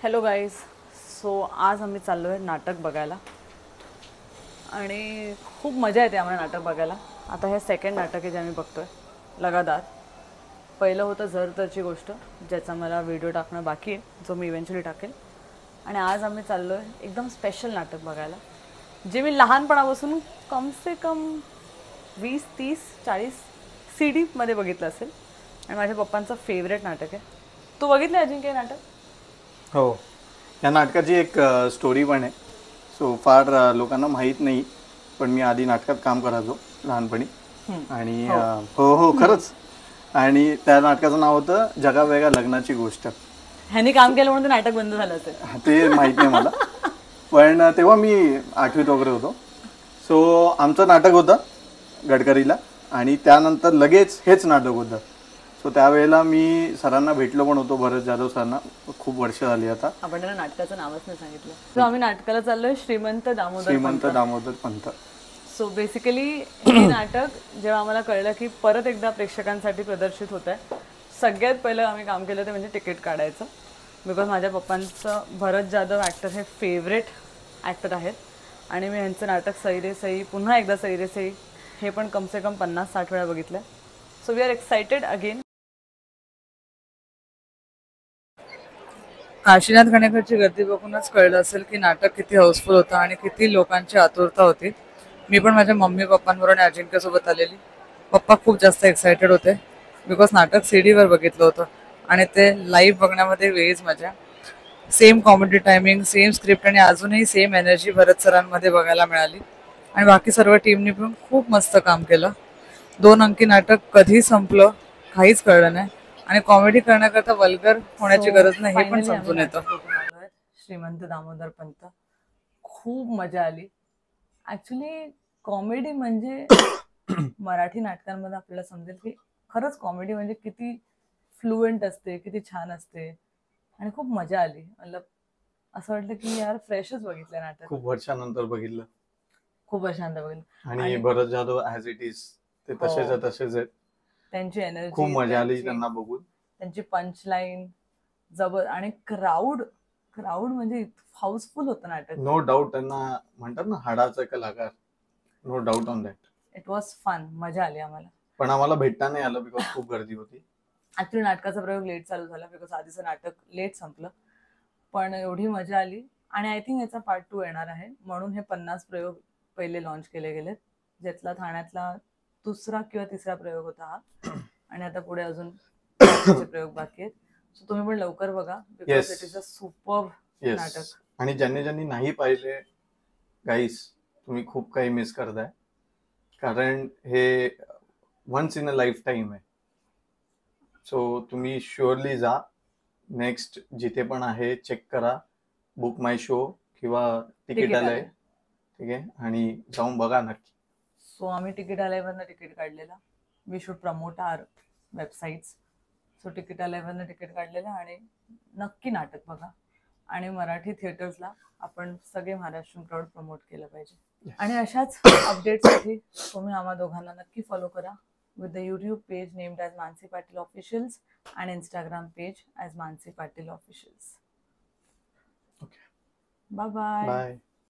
Hello guys. So आज आम्ही चाललो आहे नाटक बघायला आणि खूप मजा येते आम्हाला नाटक बघायला. आता हे सेकंड नाटक आहे जे आम्ही बघतो आहे लगातार. पहिलं होतं झर तरची गोष्ट, ज्याचा मला व्हिडिओ टाकणं बाकी आहे, जो मी इव्हेंच्युअली टाकेल. आणि आज आम्ही चाललो आहे एकदम स्पेशल नाटक बघायला, जे मी लहानपणापासून कम से कम 20-30-40 CD मध्ये बघितलं असेल. आणि माझ्या पप्पांचं फेवरेट नाटक आहे. तू बघितलं अजिंक्य नाटक? हो, या नाटकाची एक स्टोरी पण आहे. सो फार लोकांना माहीत नाही, पण मी आधी नाटकात काम करायचो लहानपणी. आणि हो खरंच. आणि त्या नाटकाचं नाव होतं जगावेगळ्या लग्नाची गोष्ट. ह्यांनी काम केलं म्हणून ते नाटक बंद झालं असेल ते माहीत नाही मला, पण तेव्हा मी 8वीत वगैरे होतो. सो आमचं नाटक होतं गडकरीला आणि त्यानंतर लगेच हेच नाटक होतं. सो त्यावेळेला मी सरांना भेटलो पण होतो, भरत जाधव सरांना. खूप वर्ष झाली आता. आपण त्यांना नाटकाचं नावच नाही सांगितलं. सो आम्ही नाटकाला चाललोय श्रीमंत दामोदर पंत. सो बेसिकली हे नाटक जेव्हा आम्हाला कळलं की परत एकदा प्रेक्षकांसाठी प्रदर्शित होत आहे, सगळ्यात पहिलं आम्ही काम केलं ते म्हणजे तिकीट काढायचं. बिकॉज माझ्या पप्पांचं भरत जाधव ॲक्टर हे फेवरेट ॲक्टर आहेत आणि मी ह्यांचं नाटक सई रे सई, पुन्हा एकदा सई रे सई हे पण कम से कम 50-60 वेळा बघितलं. So we are excited again. Kashinath घाणेकरची गर्दी बघूनच कळलं असेल की नाटक किती हाऊसफुल होतं आणि किती लोकांची आतुरता होती. मी पण माझ्या मम्मी पप्पांबरोबर आणि अजिंक्यसोबत आलेली. पप्पा खूप जास्त एक्सायटेड होते बिकॉज नाटक CD वर बघितलं होतं आणि ते लाईव्ह बघण्यामध्ये वेगळीच मजा. Same comedy timing, same script आणि अजूनही सेम एनर्जी भरत सरांमध्ये बघायला मिळाली. आणि बाकी सर्व टीमनी पण खूप मस्त काम केलं. 2 अंकी नाटक कधी संपलं काहीच कळलं नाही आणि कॉमेडी करण्याकरता वल्गर होण्याची गरज नाही हे पण समजून येतं. श्रीमंत दामोदर पंत खूप मजा आली. ऍक्च्युली कॉमेडी म्हणजे मराठी नाटकांमध्ये आपल्याला समजेल की खरंच कॉमेडी म्हणजे किती फ्लुएंट असते, किती छान असते आणि खूप मजा आली. मतलब असं वाटलं की यार फ्रेशच बघितलं नाटक. खूप वर्षानंतर बघितलं. खूप वर्षानंतर बघितलं. आणि Bharat Jadhav as it is ते तसेच आहेत. त्यांची एनर्जी खूप मजा आली त्यांना बघून. त्यांची पंचलाईन जबर आणि क्राऊड म्हणजे हाऊसफुल होतं नाटक. No doubt. त्यांना म्हणतात ना हाडाचा कलाकार. No doubt on that. It was fun. मजा आली आम्हाला. पण आम्हाला भेटता नाही आलं बिकॉज खूप गर्दी होती. ऍक्च्युली नाटकाचा प्रयोग लेट चालू झाला बिकॉज आधीचं नाटक लेट संपलं. पण एवढी मजा आली आणि आय थिंक याचा पार्ट 2 येणार आहे म्हणून हे 50 प्रयोग पहिले लॉन्च केले गेलेत, ज्यातला ठाण्यातला 2रा किंवा 3रा प्रयोग होता हा. आणि आता पुढे अजून प्रयोग बाकी आहेत. सो तुम्ही पण लवकर बघा because it is a super नाटक. आणि ज्यांनी नाही पाहिले गाईस, तुम्ही खूप काही मिस करताय, कारण हे once in a life time आहे. सो तुम्ही शुअरली जा. नेक्स्ट जिथे पण आहे चेक करा, बुक माय शो किंवा तिकीट आलंय, ठीक आहे, आणि जाऊन बघा नक्की. सो आम्ही तिकीट आल्यावरनं तिकीट काढलेलं. We should promote our websites. So ticket आल्यावरनं तिकीट काढलेलं आणि नक्की नाटक बघा. आणि मराठी थिएटर्सला आपण सगळे महाराष्ट्रीयन क्राऊड प्रमोट केलं पाहिजे. आणि अशाच अपडेट्ससाठी तुम्ही आम्हा दोघांना नक्की फॉलो करा with the YouTube page named as Mansi Patil Officials and Instagram page as Mansi Patil Officials. Okay. Bye-bye. Bye.